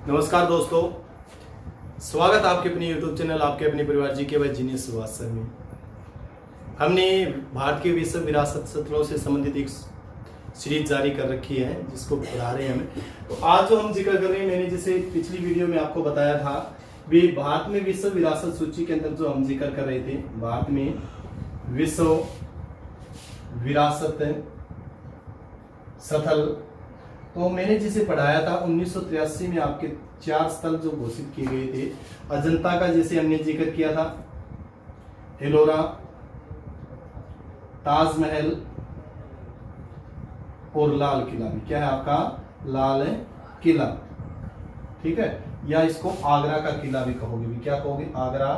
नमस्कार दोस्तों, स्वागत आपके अपने YouTube चैनल आपके अपने परिवार जी के जीनियस वास्तव में। हमने भारत के विश्व विरासत स्थलों से संबंधित एक सीरीज जारी कर रखी है जिसको पढ़ा रहे हैं हमें। तो आज जो हम जिक्र कर रहे हैं, मैंने जैसे पिछली वीडियो में आपको बताया था भी भारत में विश्व विरासत सूची के अंदर जो हम जिक्र कर रहे थे, भारत में विश्व विरासत स्थल, तो मैंने जिसे पढ़ाया था 1983 में आपके 4 स्थल जो घोषित किए गए थे। अजंता का जैसे हमने जिक्र किया था, एलोरा, ताजमहल और लाल किला भी। क्या है आपका? लाल किला, ठीक है, या इसको आगरा का किला भी कहोगे भी। क्या कहोगे? आगरा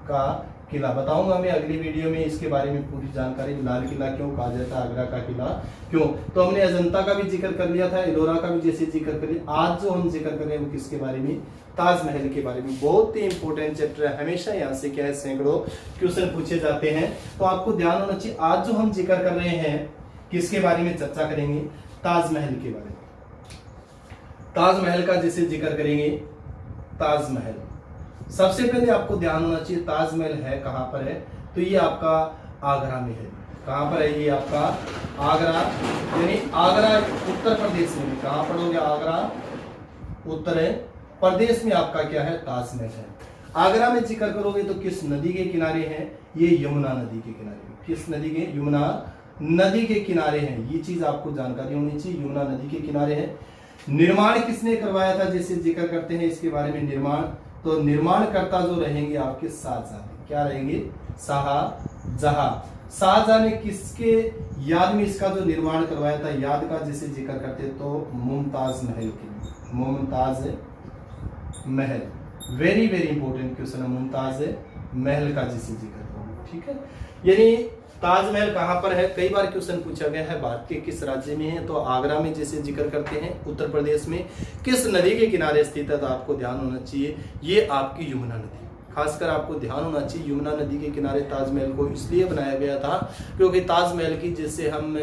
का किला। बताऊंगा मैं अगली वीडियो में इसके बारे में पूरी जानकारी, लाल किला क्यों कहा जाता है, आगरा का किला क्यों। तो हमने अजंता का भी जिक्र कर लिया था, एलोरा का भी जैसे जिक्र कर लिया। आज जो हम जिक्र कर रहे हैं वो किसके बारे में? ताजमहल के बारे में। बहुत ही इंपॉर्टेंट चैप्टर है, हमेशा यहाँ से क्या है सैकड़ों क्वेश्चन पूछे जाते हैं, तो आपको ध्यान होना चाहिए। आज जो हम जिक्र कर रहे हैं किसके बारे में चर्चा करेंगे? ताजमहल के बारे में। ताजमहल का जैसे जिक्र करेंगे, ताजमहल सबसे पहले आपको ध्यान होना चाहिए ताजमहल है कहां पर है, तो ये आपका आगरा में है। कहां पर है ये आपका? आगरा, यानी आगरा उत्तर प्रदेश में। कहां पढ़ोगे? आगरा उत्तर प्रदेश में आपका क्या है? ताजमहल है। आगरा में जिक्र करोगे तो किस नदी के किनारे है? ये यमुना नदी के किनारे। किस नदी के? यमुना नदी के किनारे हैं। ये चीज आपको जानकारी होनी चाहिए, यमुना नदी के किनारे है। निर्माण किसने करवाया था जैसे जिक्र करते हैं इसके बारे में? निर्माण, तो निर्माणकर्ता जो रहेंगे आपके शाहजहां। क्या रहेंगे? शाहजहां। शाहजहां ने किसके याद में इसका जो निर्माण करवाया था, याद का जैसे जिक्र करते तो मुमताज महल के। Mumtaz Mahal, very very important question है, मुमताज महल का जैसे जिक्र करो, ठीक है। यानी ताजमहल कहां पर है? कई बार क्वेश्चन पूछा गया है, भारत के किस राज्य में है? तो आगरा में जैसे जिक्र करते हैं, उत्तर प्रदेश में। किस नदी के किनारे स्थित है? तो आपको ध्यान होना चाहिए ये आपकी यमुना नदी। खासकर आपको ध्यान होना चाहिए यमुना नदी के किनारे ताजमहल को इसलिए बनाया गया था क्योंकि ताजमहल की जैसे हम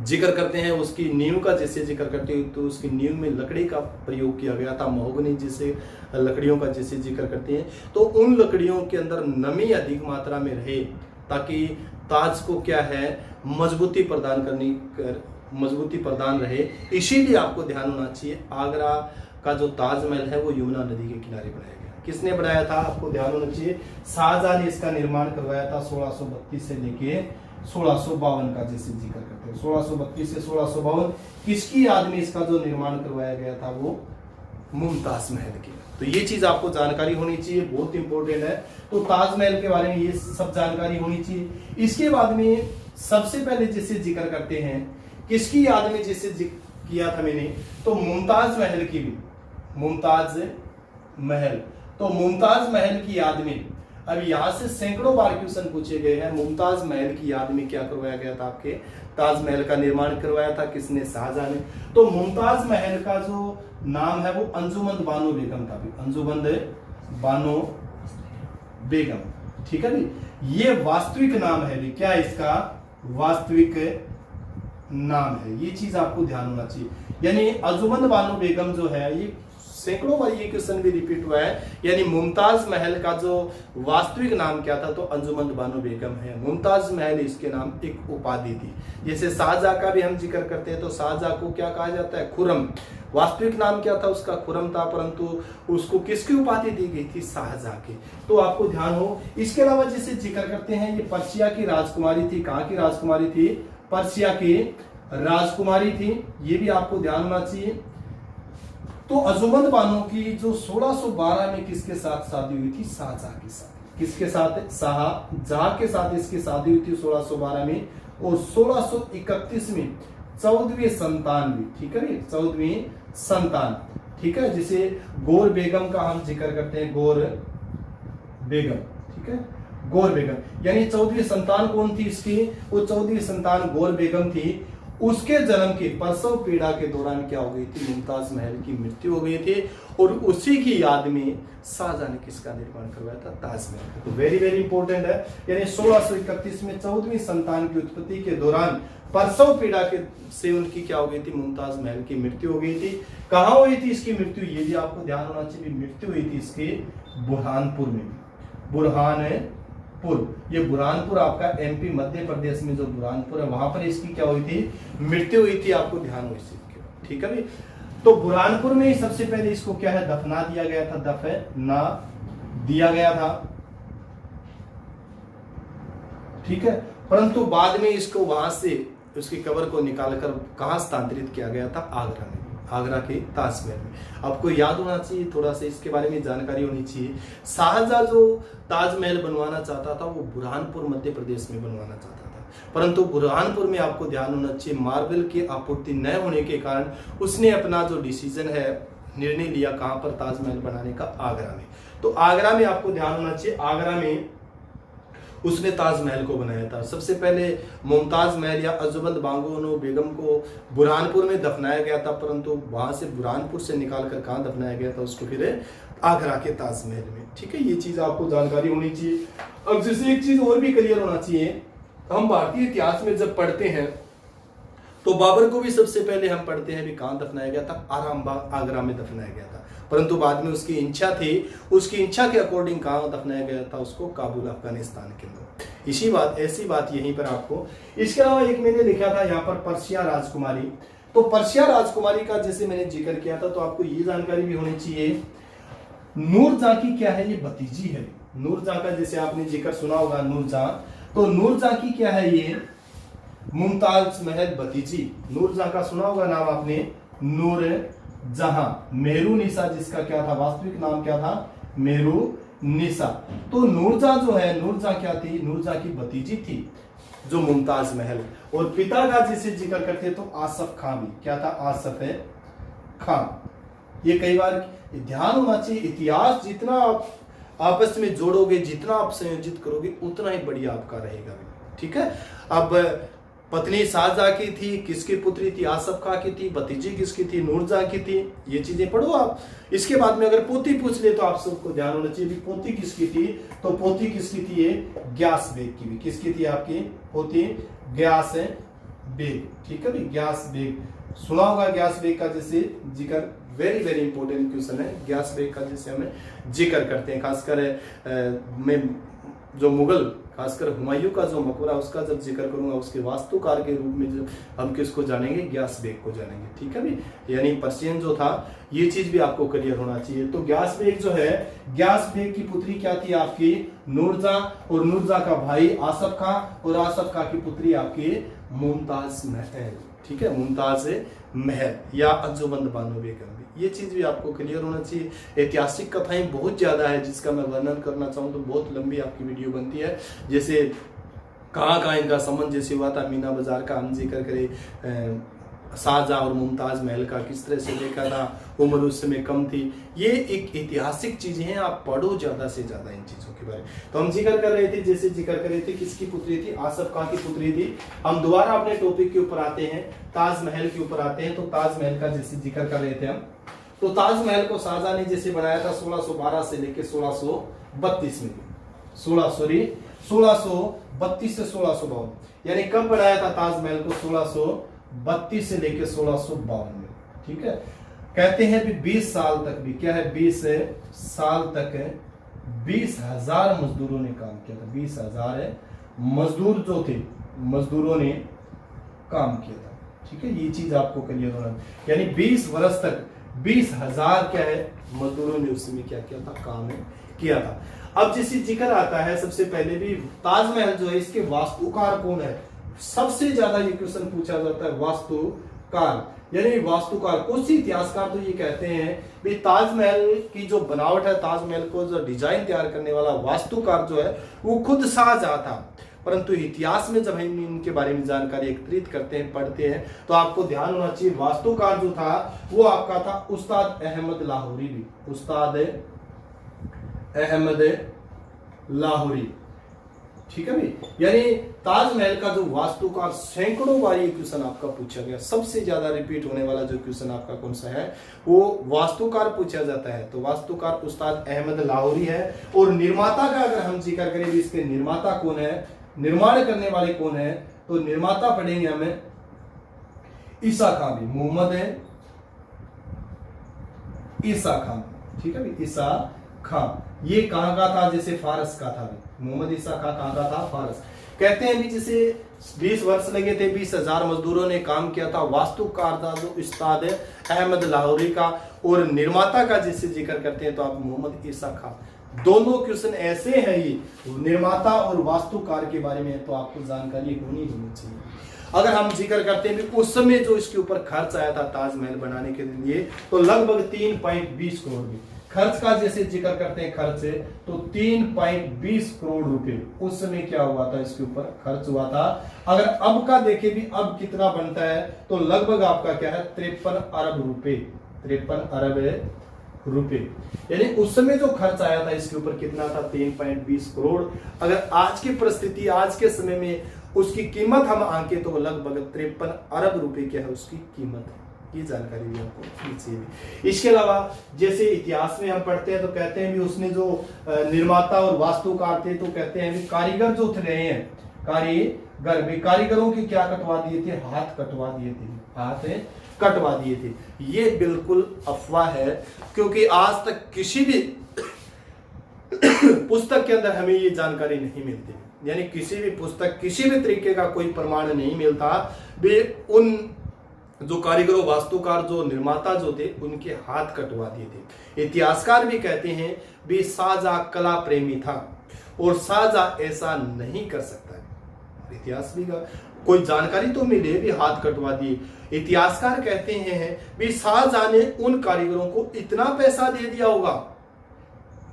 जिक्र करते हैं, उसकी नींव का जैसे जिक्र करते हैं, तो उसकी नींव में लकड़ी का प्रयोग किया गया था, महोगनी जैसे लकड़ियों का जैसे जिक्र करते हैं। तो उन लकड़ियों के अंदर नमी अधिक मात्रा में रहे ताकि ताज को क्या है मजबूती प्रदान रहे, इसीलिए आपको ध्यान होना चाहिए आगरा का जो ताजमहल है वो यमुना नदी के किनारे बनाया गया। किसने बनाया था? आपको ध्यान होना चाहिए शाहजहां ने इसका निर्माण करवाया था 1632 से लेके 1652 का जैसे जिक्र करते हैं। 1632 से 1652 किसकी याद में इसका जो निर्माण करवाया गया था? वो मुमताज महल की। तो ये चीज आपको जानकारी होनी चाहिए, बहुत इंपॉर्टेंट है। तो ताजमहल के बारे में ये सब जानकारी होनी चाहिए। इसके बाद में सबसे पहले जिसे जिक्र करते हैं किसकी याद में जिसे जिक्र किया था मैंने, तो मुमताज महल की भी। मुमताज महल, तो मुमताज महल की याद में अब यहां से सैकड़ों बार क्वेश्चन पूछे गए हैं। मुमताज महल की याद में क्या करवाया गया था? आपके ताजमहल का निर्माण करवाया था किसने? शाहजहां ने। तो मुमताज महल का जो नाम है वो अंजुमन बानो बेगम था। अंजुमन बानो बेगम, ठीक है भी। ये वास्तविक नाम है भी। क्या इसका वास्तविक नाम है? ये चीज आपको ध्यान होना चाहिए। यानी अंजुमन बानो बेगम जो है, ये सैकड़ों बार ये क्वेश्चन भी रिपीट हुआ है। यानी मुमताज महल का जो वास्तविक नाम क्या था? तो अंजुमन बानो बेगम है। मुमताज महल इसके नाम एक उपाधि थी। जैसे शाहजहां का भी हम जिक्र करते हैं तो शाहजहां को क्या कहा जाता है? खुरम। वास्तविक नाम क्या था उसका? खुरम था, परंतु उसको किसकी उपाधि दी गई थी? शाहजहां की। तो आपको ध्यान हो। इसके अलावा जिसे जिक्र करते हैं, ये पर्शिया की राजकुमारी थी। कहां की राजकुमारी थी? पर्शिया की राजकुमारी थी। ये भी आपको ध्यान होना चाहिए। तो अंजुमन बानो की जो 1612 में किसके साथ शादी हुई थी? शाहजहां के साथ। किसके साथ? शाहजहां के साथ इसकी शादी हुई थी 1612 में। और 1631 में 14वीं संतान भी, ठीक है, 14वीं संतान, ठीक है, जिसे गौर बेगम का हम जिक्र करते हैं। गौर बेगम, ठीक है, गौर बेगम। यानी 14वीं संतान कौन थी इसकी? वो 14वीं संतान गौर बेगम थी। उसके जन्म की प्रसव पीड़ा के दौरान क्या हो गई थी, मुमताज महल की मृत्यु हो गई थी और उसी की याद में शाहजहां ने किसका निर्माण करवाया था, ताजमहल। तो वेरी वेरी इंपॉर्टेंट है। यानी 1631 में 14वीं संतान की उत्पत्ति के दौरान प्रसव पीड़ा के से उनकी क्या हो गई थी, मुमताज महल की मृत्यु हो गई थी। कहाँ हुई थी इसकी मृत्यु, ये भी आपको ध्यान होना चाहिए। मृत्यु हुई थी इसके बुरहानपुर में, बुरहानपुर। ये बुरहानपुर आपका एमपी मध्य प्रदेश में जो बुरहानपुर है वहां पर इसकी क्या हुई थी, मृत्यु हुई थी। आपको ध्यान हो इसकी, ठीक है भाई। तो बुरहानपुर में ही सबसे पहले इसको क्या है, दफना दिया गया था, दफना दिया गया था, ठीक है। परंतु बाद में इसको वहां से उसकी कब्र को निकालकर कहां स्थानांतरित किया गया था, आगरा में, आगरा के ताजमहल में। आपको याद होना चाहिए, थोड़ा सा इसके बारे में जानकारी होनी चाहिए। शाहजहां जो ताजमहल बनवाना चाहता था वो बुरहानपुर मध्य प्रदेश में बनवाना चाहता था, परंतु बुरहानपुर में आपको ध्यान होना चाहिए मार्बल की आपूर्ति न होने के कारण उसने अपना जो डिसीजन है, निर्णय लिया कहां पर, ताजमहल बनाने का, आगरा में। तो आगरा में आपको ध्यान होना चाहिए, आगरा में उसने ताजमहल को बनाया था। सबसे पहले मुमताज महल या अजमल बांगो बेगम को बुरहानपुर में दफनाया गया था, परंतु वहां से बुरहानपुर से निकालकर कहां दफनाया गया था, उसको फिर आगरा के ताजमहल में, ठीक है। ये चीज आपको जानकारी होनी चाहिए। अब जैसे एक चीज और भी क्लियर होना चाहिए, हम भारतीय इतिहास में जब पढ़ते हैं तो बाबर को भी सबसे पहले हम पढ़ते हैं भी कहां दफनाया गया था, आरामबाग आगरा में दफनाया गया था, परंतु बाद में उसकी इच्छा थी, उसकी इच्छा के अकॉर्डिंग कहां दफनाया गया था, उसको काबुल अफगानिस्तान के अंदर। इसी बात, ऐसी बात यहीं पर आपको। इसके अलावा एक मैंने लिखा था यहाँ पर पर्शिया राजकुमारी। तो पर्शिया राजकुमारी का जैसे मैंने जिक्र किया था, तो आपको ये जानकारी भी होनी चाहिए, नूरजहां की क्या है, ये भतीजी है। नूरजहां का जैसे आपने जिक्र सुना होगा, नूरजहां, तो नूरजहां की क्या है, ये मुमताज महल भतीजी। नूरजहां का सुना होगा नाम आपने, नूरजहां, मेहरुनिसा जिसका क्या था, वास्तविक नाम क्या था, मेहरुनिसा। तो नूरजहां जो है, नूरजहां क्या थी, नूरजहां की भतीजी थी जो मुमताज महल। और पिता का जिसे जिक्र करते तो आसफ खां भी क्या था, आसफ खां। ये कई बार ध्यान होना चाहिए, इतिहास जितना आप आपस में जोड़ोगे, जितना आप संयोजित करोगे, उतना ही बढ़िया आपका रहेगा, ठीक है। अब पत्नी शाहजहां की थी, किसकी पुत्री थी, आसफ खां की थी, भतीजी किसकी थी, नूरजहां की थी। ये चीजें पढ़ो आप। इसके बाद में अगर पोती पूछ ले तो आप सबको ध्यान होना चाहिए, पोती किसकी थी, तो पोती किसकी थी, ये ग्यास बेग की भी, किसकी थी आपकी पोती, ग्यास बेग, ठीक है भाई, ग्यास बेग सुना होगा। ग्यास बेग का जैसे जिक्र वेरी वेरी इंपॉर्टेंट क्वेश्चन है, ग्यास बेग का जैसे हमें जिक्र करते हैं, खासकर मैं जो मुगल, खासकर हुमायूं का जो मकबरा, उसका जब जिक्र करूंगा, उसके वास्तुकार के रूप में जब हम किसको जानेंगे, ग्यास बेग को जानेंगे, ठीक है भाई। यानी पर्शियन जो था, ये चीज भी आपको क्लियर होना चाहिए। तो ग्यास बेग जो है, ग्यास बेग की पुत्री क्या थी आपकी, नूरजहां, और नूरजहां का भाई आसफ खां, और आसफ खां की पुत्री आपकी मुमताज महल, ठीक है, मुमताज महल या अंजुमन बानो बेगम। ये चीज भी आपको क्लियर होना चाहिए। ऐतिहासिक कथाएं बहुत ज्यादा है, जिसका मैं वर्णन करना चाहूँ तो बहुत लंबी आपकी वीडियो बनती है। जैसे कहाँ इनका संबंध जैसे हुआ था, मीना बाजार का हम जिक्र करें, शाहजहां और मुमताज महल का किस तरह से देखा था, उम्र उस समय कम थी। ये एक ऐतिहासिक चीजें हैं, आप पढ़ो ज्यादा से ज्यादा इन चीजों के बारे में। तो हम जिक्र कर रहे थे, जैसे जिक्र कर रहे थे किसकी पुत्री थी, आसफ खां की पुत्री थी। हम दोबारा अपने टॉपिक के ऊपर आते हैं, ताजमहल के ऊपर आते हैं। तो ताजमहल का जैसे जिक्र कर रहे थे हम, तो ताजमहल को शाहजहां ने जैसे बनाया था 1612 से लेकर 1632 में, 1632 से 1652, यानी कब बनाया था ताजमहल को, 1632 से लेकर 1652 में, ठीक है। कहते हैं भी 20 साल तक भी क्या है, 20 साल तक 20,000 मजदूरों ने काम किया था। 20,000 मजदूर जो थे, मजदूरों ने काम किया था, ठीक है। ये चीज आपको क्लियर होना, यानी 20 वर्ष तक 20,000 क्या है मजदूरों ने उस समय क्या किया था, काम किया था। अब जैसे जिक्र आता है, सबसे पहले भी ताजमहल जो है, इसके वास्तुकार कौन है, सबसे ज्यादा ये क्वेश्चन पूछा जाता है, वास्तुकार। यानी वास्तुकार, कुछ इतिहासकार तो ये कहते हैं भी ताजमहल की जो बनावट है, ताजमहल को जो डिजाइन तैयार करने वाला वास्तुकार जो है वो खुद शाहजहां था। परंतु इतिहास में जब हम इनके बारे में जानकारी एकत्रित करते हैं, पढ़ते हैं, तो आपको ध्यान होना चाहिए वास्तुकार जो था वो आपका था उस्ताद अहमद लाहौरी भी, उस्ताद अहमद लाहौरी। ठीक है भाई। यानी ताजमहल का जो वास्तु का सैकड़ों बार ये क्वेश्चन आपका पूछा गया, सबसे ज्यादा रिपीट होने वाला जो क्वेश्चन आपका कौन सा है, वो वास्तुकार पूछा जाता है। तो वास्तुकार उस्ताद अहमद लाहौरी है। और निर्माता का अगर हम जिक्र करें भी इसके निर्माता कौन है, निर्माण करने वाले कौन है, तो निर्माता पढ़ेंगे हमें ईसा खान भी, मोहम्मद है ईसा खान, ठीक है भाई, ईसा खान। ये कहां का था, जैसे फारस का था, मोहम्मद ईसा खान कहां का था, फारस। कहते हैं भी जैसे 20 वर्ष लगे थे, 20,000 मजदूरों ने काम किया था। वास्तुकार था जो उस्ताद है अहमद लाहौरी का, और निर्माता का जिससे जिक्र करते हैं तो आप मोहम्मद ईसा खान। दोनों क्वेश्चन ऐसे हैं ये निर्माता और वास्तुकार के बारे में, तो आपको जानकारी होनी चाहिए। अगर हम जिक्र करते हैं उस समय जो इसके ऊपर खर्च आया था ताजमहल बनाने के लिए, तो लगभग 3.20 करोड़ भी खर्च का जैसे जिक्र करते हैं खर्च, तो 3.20 करोड़ रुपए उस समय क्या हुआ था, इसके ऊपर खर्च हुआ था। अगर अब का देखे भी अब कितना बनता है, तो लगभग आपका क्या है 53 अरब रुपए, 53 अरब रुपए। यानी उस समय जो खर्च आया था इसके ऊपर कितना था, 3.20 करोड़। अगर आज की परिस्थिति, आज के समय में उसकी कीमत हम आंके तो लगभग 53 अरब रुपए क्या है उसकी कीमत है। ये जानकारी भी आपको चाहिए। इसके अलावा जैसे इतिहास में हम पढ़ते हैं तो कहते हैं भी उसने जो निर्माता और वास्तुकार थे, तो कहते हैं भी कारीगर जो थे हैं, कारीगर भी, कारीगरों की क्या कटवा दिए थे, हाथ कटवा दिए थे, हाथ कटवा दिए थे। ये बिल्कुल अफवाह है, क्योंकि आज तक किसी भी पुस्तक के अंदर हमें ये जानकारी नहीं मिलती। यानी किसी भी पुस्तक, किसी भी तरीके का कोई प्रमाण नहीं मिलता भी उन जो कारीगरों, वास्तुकार, जो निर्माता जो थे, उनके हाथ कटवा दिए थे। इतिहासकार भी कहते हैं भी शाहजहां कला प्रेमी था और शाहजहां ऐसा नहीं कर सकता है। इतिहास भी का कोई जानकारी तो मिले भी हाथ कटवा दिए। इतिहासकार कहते हैं भी शाहजहां ने उन कारीगरों को इतना पैसा दे दिया होगा,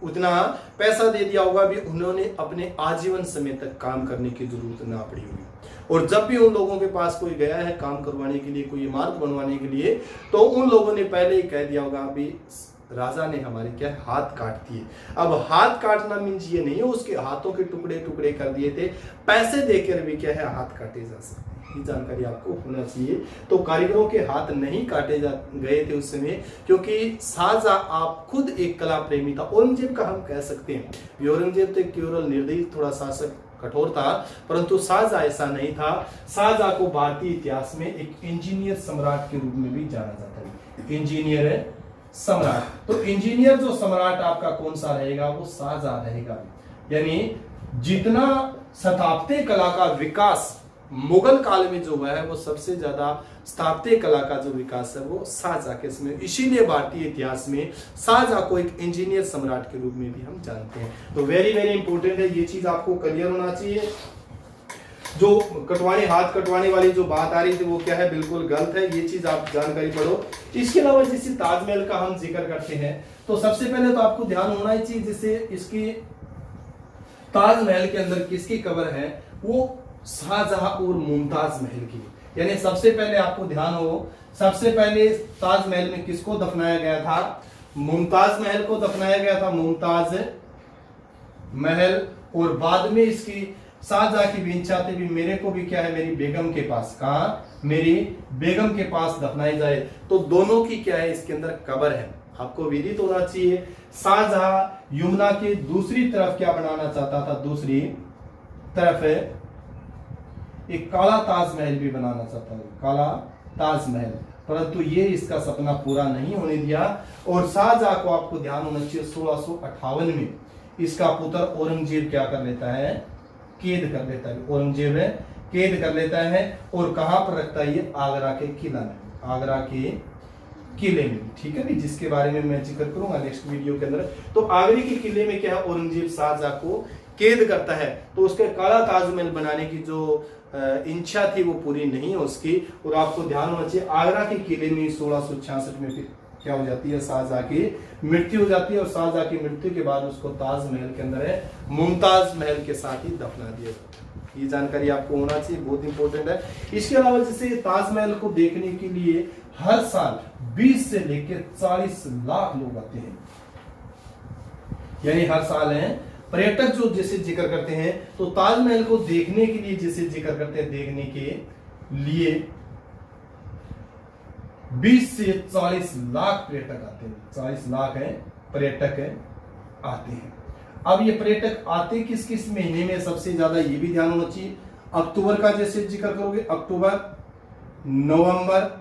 उतना पैसा दे दिया होगा भी उन्होंने अपने आजीवन समय तक काम करने की जरूरत ना पड़ी होगी। और जब भी उन लोगों के पास कोई गया है काम करवाने के लिए, कोई इमारत बनवाने के लिए, तो उन लोगों ने पहले ही कह दिया होगा अभी राजा ने हमारे क्या हाथ काट दिए। अब हाथ काटना मीन्स ये नहीं है उसके हाथों के टुकड़े टुकड़े कर दिए थे, पैसे देकर भी क्या है हाथ काटे जा सकते। ये जानकारी आपको होना चाहिए। तो कारीगरों के हाथ नहीं काटे गए थे उस समय, क्योंकि शाहजहां आप खुद एक कला प्रेमी था। औरंगजेब का हम कह सकते हैं, औरंगजेब तो केवल निर्दयी थोड़ा शासक कठोर था, परंतु शाहजहां ऐसा नहीं था। शाहजहां को भारतीय इतिहास में एक इंजीनियर सम्राट के रूप में भी जाना जाता है, इंजीनियर सम्राट। तो इंजीनियर जो सम्राट आपका कौन सा रहेगा, वो शाहजहां रहेगा। यानी जितना स्थापत्य कला का विकास मुगल काल में जो हुआ है, वो सबसे ज्यादा स्थापत्य कला का जो विकास है वो शाहजहां के समय। इसीलिए भारतीय इतिहास में शाहजहां को एक इंजीनियर सम्राट के रूप में भी हम जानते हैं। तो वेरी वेरी इंपॉर्टेंट है, ये चीज आपको क्लियर होना चाहिए। जो कटवाने, हाथ कटवाने वाली जो बात आ रही थी वो क्या है, बिल्कुल गलत है। ये चीज आप जानकारी पढ़ो। इसके अलावा जैसे ताजमहल का हम जिक्र करते हैं, तो सबसे पहले तो आपको ध्यान होना ही चाहिए, जैसे इसकी ताजमहल के अंदर किसकी कब्र है, वो शाहजहां और मुमताज महल की। यानी सबसे पहले आपको ध्यान हो, सबसे पहले ताजमहल में किसको दफनाया गया था, मुमताज महल को दफनाया गया था, मुमताज महल। और बाद में इसकी शाहजहां की भी इच्छा थी भी मेरे को भी क्या है मेरी बेगम के पास, कहा मेरी बेगम के पास दफनाई जाए। तो दोनों की क्या है इसके अंदर कब्र है, आपको विदित होना चाहिए। शाहजहां यमुना के दूसरी तरफ क्या बनाना चाहता था, दूसरी तरफ एक काला ताजमहल भी बनाना चाहता है, काला ताजमहल, परंतु ये इसका सपना पूरा नहीं होने दिया। और शाहजहां को आपको ध्यान होना चाहिए 1658 में इसका पुत्र औरंगजेब क्या कर लेता है, कैद कर लेता है। औरंगजेब कैद कर लेता है और कहां पर रखता है, ये आगरा के किला में, आगरा के किले में। ठीक है भाई, जिसके बारे में मैं जिक्र करूंगा नेक्स्ट वीडियो के अंदर। तो आगरे के किले में क्या है, औरंगजेब शाहजहां को कैद करता है। तो उसके काला ताजमहल बनाने की जो इच्छा थी वो पूरी नहीं है उसकी। और आपको ध्यान होना चाहिए आगरा के किले में 1666 में फिर क्या हो जाती है, शाहजहां की मृत्यु हो जाती है। और शाहजहां की मृत्यु के बाद उसको ताजमहल के अंदर है मुमताज महल के साथ ही दफना दिया जाता है। ये जानकारी आपको होना चाहिए, बहुत इंपॉर्टेंट है। इसके अलावा जैसे ताजमहल को देखने के लिए हर साल 20 से लेकर 40 लाख लोग आते हैं। यानी हर साल है पर्यटक जो जैसे जिक्र करते हैं तो ताजमहल को देखने के लिए जैसे जिक्र करते हैं, देखने के लिए 20 से 40 लाख पर्यटक आते हैं। 40 लाख है पर्यटक आते हैं। अब ये पर्यटक आते किस किस महीने में सबसे ज्यादा, ये भी ध्यान होना चाहिए। अक्टूबर का जैसे जिक्र करोगे, अक्टूबर, नवंबर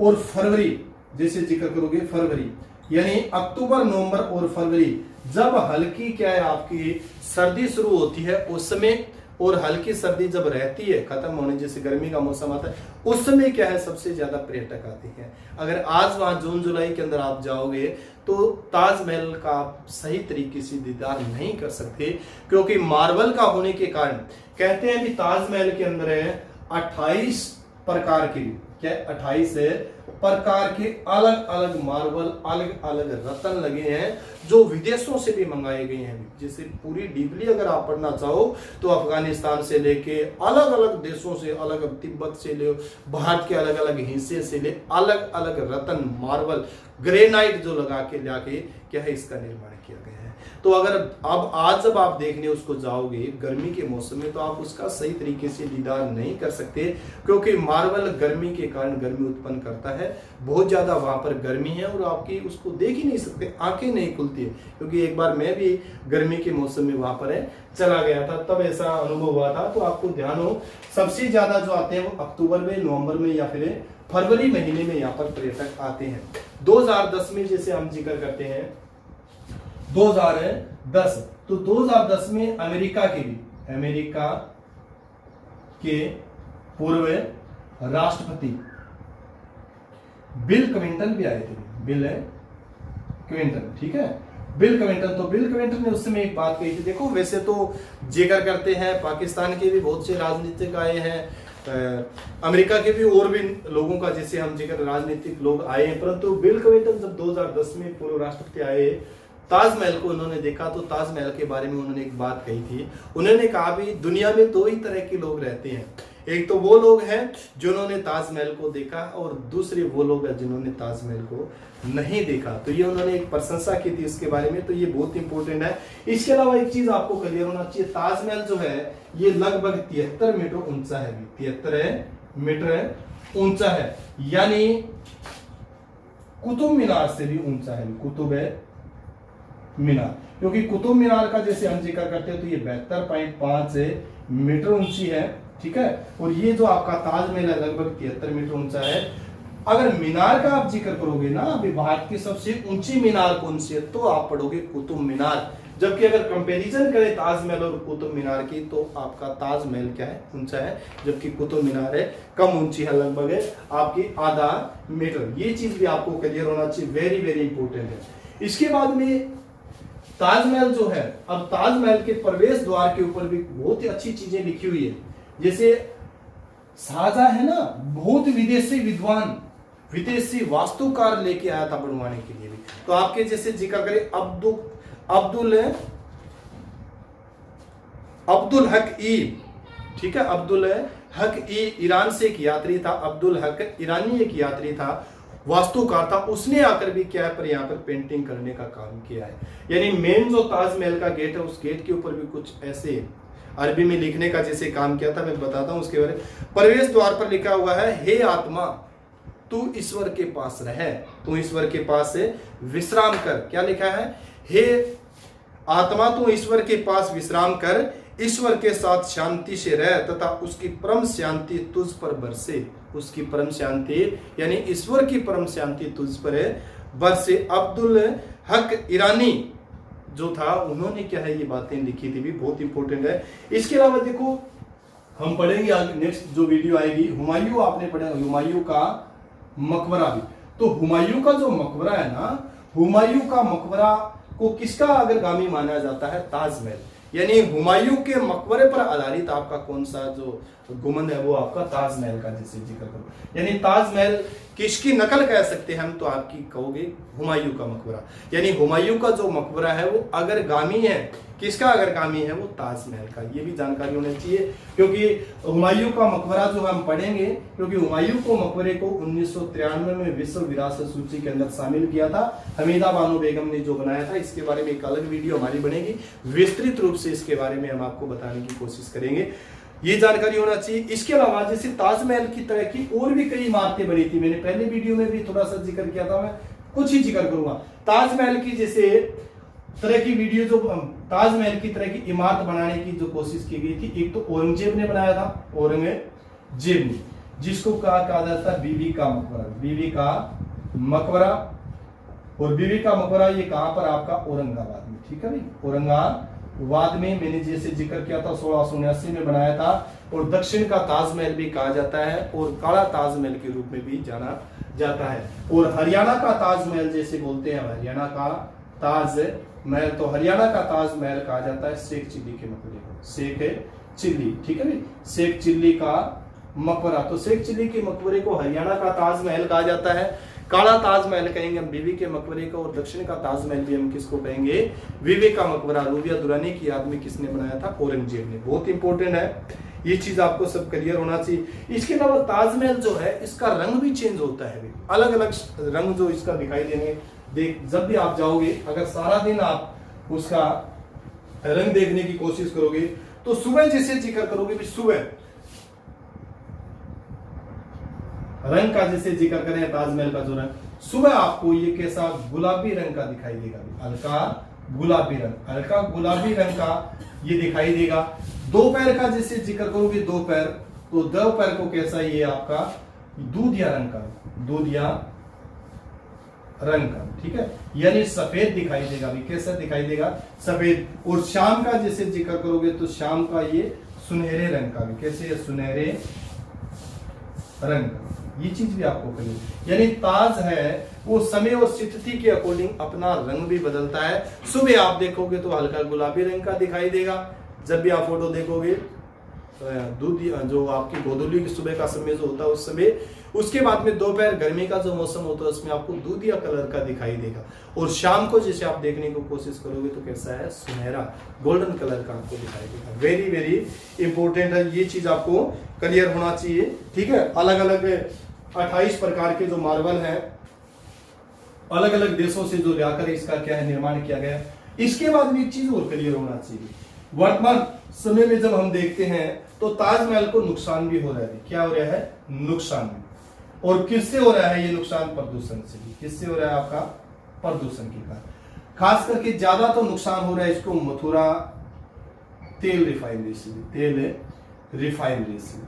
और फरवरी जैसे जिक्र करोगे, फरवरी, यानी अक्टूबर, नवंबर और फरवरी, जब हल्की क्या है आपकी सर्दी शुरू होती है उस समय, और हल्की सर्दी जब रहती है खत्म होने, जैसे गर्मी का मौसम आता है, उस समय क्या है सबसे ज्यादा पर्यटक आते हैं। अगर आज वहां जून जुलाई के अंदर आप जाओगे तो ताजमहल का आप सही तरीके से दीदार नहीं कर सकते, क्योंकि मार्बल का होने के कारण कहते हैं कि ताजमहल के अंदर है 28 प्रकार के, क्या 28 प्रकार के अलग अलग मार्बल, अलग अलग रत्न लगे हैं जो विदेशों से भी मंगाए गए हैं। जैसे पूरी डीपली अगर आप पढ़ना चाहो तो अफगानिस्तान से लेके अलग अलग देशों से, अलग तिब्बत से ले, भारत के अलग अलग हिस्से से ले, अलग अलग रत्न, मार्बल, ग्रेनाइट जो लगा के लाके क्या है इसका निर्माण किया गया है। तो अगर अब आज जब आप देखने उसको जाओगे गर्मी के मौसम में तो आप उसका सही तरीके से दीदार नहीं कर सकते, क्योंकि मार्बल गर्मी के कारण गर्मी उत्पन्न करता है, बहुत ज्यादा वहां पर गर्मी है और आपकी उसको देख ही नहीं सकते, आंखें नहीं खुलती है। क्योंकि एक बार मैं भी गर्मी के मौसम में वहां पर चला गया था, तब ऐसा अनुभव हुआ था। तो आपको ध्यान हो सबसे ज्यादा जो आते हैं वो अक्टूबर में, नवंबर में या फिर फरवरी महीने में यहाँ पर पर्यटक आते हैं। 2010 में जैसे हम जिक्र करते हैं 2010, तो 2010 में अमेरिका के पूर्व राष्ट्रपति बिल क्लिंटन भी आए थे। बिल क्लिंटन, ठीक है, बिल क्लिंटन। तो बिल क्लिंटन ने उस समय एक बात कही थी, देखो वैसे तो जिक्र करते हैं पाकिस्तान के भी बहुत से राजनीतिक आए हैं, अमेरिका के भी और भी लोगों का जैसे हम जिक्र राजनीतिक लोग आए हैं, परंतु बिल क्लिंटन जब 2010 में पूर्व राष्ट्रपति आए, ताजमहल को उन्होंने देखा तो ताजमहल के बारे में उन्होंने एक बात कही थी। उन्होंने कहा भी दुनिया में दो ही तरह के लोग रहते हैं, एक तो वो लोग हैं जिन्होंने ताजमहल को देखा और दूसरे वो लोग हैं जिन्होंने ताजमहल को नहीं देखा। तो ये उन्होंने एक प्रशंसा की थी इसके बारे में, तो ये बहुत इंपॉर्टेंट है। इसके अलावा एक चीज आपको क्लियर होना चाहिए, ताजमहल जो है ये लगभग 73 मीटर ऊंचा है, 73 मीटर ऊंचा है, यानी कुतुब मीनार से भी ऊंचा है, कुतुब मीनार। क्योंकि कुतुब मीनार का जैसे हम जिक्र करते हैं तो ये 72.5 मीटर ऊंची है, ठीक है, और ये जो आपका ताजमहल है लगभग 73 मीटर ऊंचा है। अगर मीनार का आप जिक्र करोगे ना, अभी भारत की सबसे ऊंची मीनार कौन सी है, तो आप पढ़ोगे कुतुब मीनार। जबकि अगर कंपैरिजन करें ताजमहल और कुतुब मीनार की तो आपका ताजमहल क्या है, ऊंचा है, जबकि कुतुब मीनार है कम ऊंची है, लगभग है आपकी आधा मीटर। ये चीज भी आपको क्लियर होना चाहिए, वेरी वेरी इंपॉर्टेंट है। इसके बाद में ताजमहल जो है, अब ताजमहल के प्रवेश द्वार के ऊपर भी बहुत ही अच्छी चीजें लिखी हुई है। जैसे शाहजहां है ना, बहुत विदेशी विद्वान, विदेशी वास्तुकार लेके आया था बनवाने के लिए भी। तो आपके जैसे जिक्र करें अब्दुल हक ई, ठीक है, अब्दुल हक ई ईरान से एक यात्री था, अब्दुल हक ईरानी एक यात्री था, वास्तुकार था, उसने आकर भी क्या है पर यहाँ पर पेंटिंग करने का काम किया है। यानी मेन जो ताजमहल का गेट है उस गेट के ऊपर भी कुछ ऐसे अरबी में लिखने का जैसे काम किया था, मैं बताता हूं उसके बारे में। प्रवेश द्वार पर लिखा हुआ है, हे आत्मा तू ईश्वर के पास रह, तू ईश्वर के पास से विश्राम कर। क्या लिखा है, हे आत्मा तू ईश्वर के पास विश्राम कर, ईश्वर के साथ शांति से रह तथा उसकी परम शांति तुझ पर बरसे। उसकी परम शांति यानी ईश्वर की परम शांति तुझ पर बरसे। अब्दुल हक ईरानी जो था उन्होंने क्या है ये बातें लिखी थी, भी बहुत इंपॉर्टेंट है। इसके अलावा देखो हम पढ़ेंगे आगे, नेक्स्ट जो वीडियो आएगी, हुमायूं आपने पढ़ा, हुमायूं का मकबरा भी। तो हुमायूं का जो मकबरा है ना, हुमायूं का मकबरा को किसका अग्रगामी माना जाता है, ताजमहल। यानी हुमायूं के मकबरे पर आधारित आपका कौन सा जो गुमन है वो आपका ताजमहल का जैसे जिक्र करो। यानी ताजमहल किसकी नकल कह सकते हैं हम, तो आपकी कहोगे हुमायूं का मकबरा। यानी हुमायूं का जो मकबरा है वो अगर गामी है, किसका अगर गामी है, वो ताजमहल का। ये भी जानकारी होनी चाहिए, क्योंकि हुमायूं का मकबरा जो हम पढ़ेंगे, क्योंकि हुमायूं को मकबरे को 1993 में विश्व विरासत सूची के अंदर शामिल किया था। हमीदा बानो बेगम ने जो बनाया था, इसके बारे में एक अलग वीडियो हमारी बनेगी, विस्तृत रूप से इसके बारे में हम आपको बताने की कोशिश करेंगे। ये जानकारी होना चाहिए। इसके अलावा जैसे ताजमहल की तरह की और भी कई इमारतें बनी थी, मैंने पहले वीडियो में भी थोड़ा सा जिक्र किया था, मैं कुछ ही जिक्र करूंगा। ताजमहल की जैसे तरह की वीडियो, जो ताजमहल की तरह की इमारत बनाने की जो कोशिश की गई थी, एक तो औरंगजेब ने बनाया था, औरंगजेब ने, जिसको कहा जाता है बीबी का मकबरा, बीबी का मकबरा। और बीबी का मकबरा ये कहां पर, आपका औरंगाबाद में, ठीक है भाई, औरंगाबाद में। मैंने जैसे जिक्र किया था 1679 में बनाया था। और दक्षिण का ताजमहल भी कहा जाता है और काला ताजमहल के रूप में भी जाना जाता है। और हरियाणा का ताजमहल जैसे बोलते हैं, हरियाणा का ताजमहल, तो हरियाणा का ताजमहल कहा जाता है शेख चिल्ली के मकबरे को, शेख चिल्ली, ठीक है भाई, शेख चिल्ली का मकबरा। तो शेख चिल्ली के मकबरे को हरियाणा का ताजमहल कहा जाता है। काला ताजमहल कहेंगे हम बीबी के मकबरे को, और दक्षिण का ताजमहल भी हम किसको कहेंगे, बीबी का मकबरा। रूबिया दुरानी की याद में किसने बनाया था, औरंगजेब ने। बहुत इंपॉर्टेंट है, ये चीज आपको सब क्लियर होना चाहिए। इसके अलावा ताजमहल जो है, इसका रंग भी चेंज होता है, अलग अलग रंग जो इसका दिखाई देंगे। देख, जब भी आप जाओगे, अगर सारा दिन आप उसका रंग देखने की कोशिश करोगे, तो सुबह जैसे जिक्र करोगे, सुबह रंग का जैसे जिक्र करें, ताजमहल का जो रंग, सुबह आपको ये कैसा गुलाबी रंग का दिखाई देगा, हल्का गुलाबी रंग, हल्का गुलाबी रंग का ये दिखाई देगा। दोपहर का जैसे जिक्र करोगे, दोपहर, तो दोपहर को कैसा, ये आपका दूधिया रंग का, दूधिया रंग का, ठीक है, यानी सफेद दिखाई देगा। भी कैसा दिखाई देगा, सफेद। और शाम का जैसे जिक्र करोगे, तो शाम का ये सुनहरे रंग का, भी कैसे, सुनहरे रंग का। ये चीज भी आपको कही, यानी ताज है वो समय और स्थिति के अकॉर्डिंग अपना रंग भी बदलता है। सुबह आप देखोगे तो हल्का गुलाबी रंग का दिखाई देगा, जब भी आप फोटो देखोगे, दूध जो आपकी गोधूली की सुबह का समय जो होता है उस समय। उसके बाद में दोपहर गर्मी का जो मौसम होता है उसमें आपको दूधिया कलर का दिखाई देगा। और शाम को जैसे आप देखने को कोशिश करोगे तो कैसा है, सुनहरा गोल्डन कलर का आपको दिखाई देगा। वेरी वेरी इंपॉर्टेंट है, ये चीज आपको क्लियर होना चाहिए, ठीक है। अलग अलग 28 प्रकार के जो मार्बल है, अलग अलग देशों से जो लाकर इसका क्या है, निर्माण किया गया। इसके बाद भी एक चीज और क्लियर होना चाहिए, वर्तमान समय में जब हम देखते हैं तो ताजमहल को नुकसान भी हो रहा है। क्या हो रहा है, नुकसान। और किससे हो रहा है ये नुकसान, प्रदूषण से भी। किससे हो रहा है, आपका प्रदूषण के कारण। खास करके ज्यादा तो नुकसान हो रहा है इसको मथुरा तेल रिफाइनरी से, तेल रिफाइनरी से,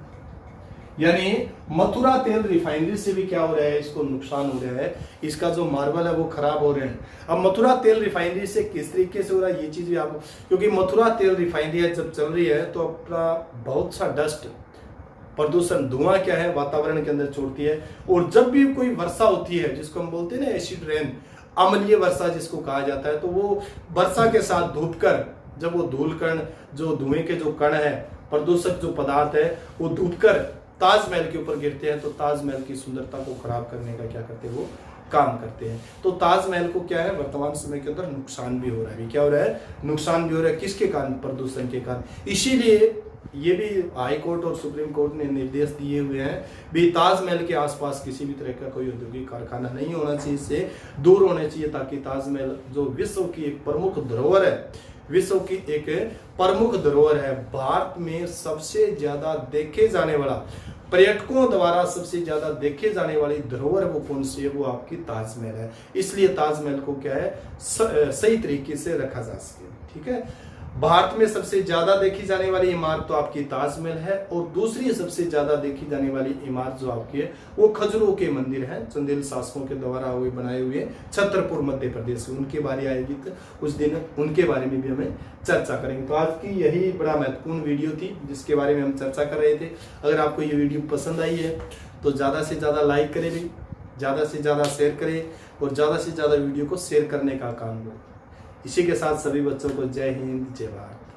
यानी मथुरा तेल रिफाइनरी से भी क्या हो रहा है, इसको नुकसान हो रहा है। इसका जो मार्बल है वो खराब हो रहे हैं। अब मथुरा तेल रिफाइनरी से किस तरीके से हो रहा है, ये चीज भी आपको, क्योंकि मथुरा तेल रिफाइनरी जब चल रही है तो अपना बहुत सा डस्ट, प्रदूषण, धुआं क्या है, वातावरण के अंदर छोड़ती है। और जब भी कोई वर्षा होती है, जिसको हम बोलते हैं ना एसिड रेन, अम्लीय वर्षा जिसको कहा जाता है, तो वो वर्षा के साथ धूपकर, जब वो धूल कण, जो धुएं के जो कण है, प्रदूषक जो पदार्थ है, वो धूपकर ताजमहल के ऊपर गिरते हैं, तो ताजमहल की सुंदरता को खराब करने का क्या करते हैं, वो काम करते हैं। तो ताजमहल को क्या है, वर्तमान समय के अंदर नुकसान भी हो रहा है। क्या हो रहा है, नुकसान भी हो रहा है। किसके कारण, प्रदूषण के कारण। इसीलिए ये भी हाई कोर्ट और सुप्रीम कोर्ट ने निर्देश दिए हुए हैं भी, ताजमहल के आसपास किसी भी तरह का कोई औद्योगिक कारखाना नहीं होना चाहिए, इससे दूर होने चाहिए, ताकि ताजमहल जो विश्व की एक प्रमुख धरोहर है, विश्व की एक प्रमुख धरोहर है, भारत में सबसे ज्यादा देखे जाने वाला, पर्यटकों द्वारा सबसे ज्यादा देखे जाने वाली धरोहर वो कौन सी है, वो आपकी ताजमहल है। इसलिए ताजमहल को क्या है, सही तरीके से रखा जा सके, ठीक है। भारत में सबसे ज्यादा देखी जाने वाली इमारत तो आपकी ताजमहल है, और दूसरी सबसे ज्यादा देखी जाने वाली इमारत जो आपकी है वो खजूरों के मंदिर है, चंदेल शासकों के द्वारा हुए बनाए हुए, छतरपुर मध्य प्रदेश में। उनकी बारी आएगी तो उस दिन उनके बारे में भी हमें चर्चा करेंगे। तो आज की यही बड़ा महत्वपूर्ण वीडियो थी जिसके बारे में हम चर्चा कर रहे थे। अगर आपको ये वीडियो पसंद आई है तो ज्यादा से ज्यादा लाइक करें, भी ज्यादा से ज्यादा शेयर करें, और ज्यादा से ज्यादा वीडियो को शेयर करने का काम करें। इसी के साथ सभी बच्चों को जय हिंद, जय भारत।